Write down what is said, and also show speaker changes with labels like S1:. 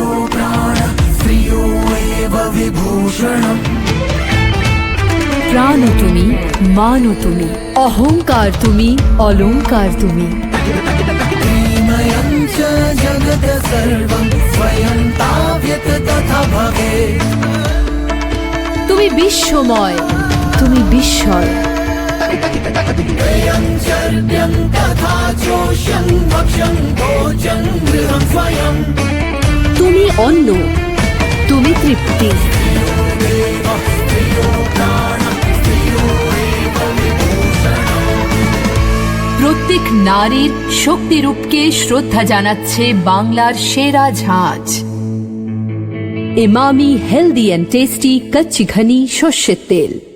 S1: स्त्रियो प्राण स्त्रियो एव विभूषणम्।
S2: প্রাণ তুমি, মান তুমি, অহংকার তুমি, অলংকার তুমি।
S1: त्रिमयं च जगत् सर्वं स्वयं ताव्यत् तथा भवेत्।
S2: তুমি বিশ্বময়, তুমি বিস্ময়।
S1: त्रयं चर्व्यं तथा चोष्यं भक्ष्यं भोजं गृहं स्वयं।
S2: তুমি অন্ন, তুমি তৃপ্তি। প্রত্যেক নারীর শক্তিরূপকে শ্রদ্ধা জানাচ্ছে বাংলার সেরা ঝাঁজ। এমামি হেলদি অ্যান্ড টেস্টি কচ্চি ঘনি সর্ষের তেল।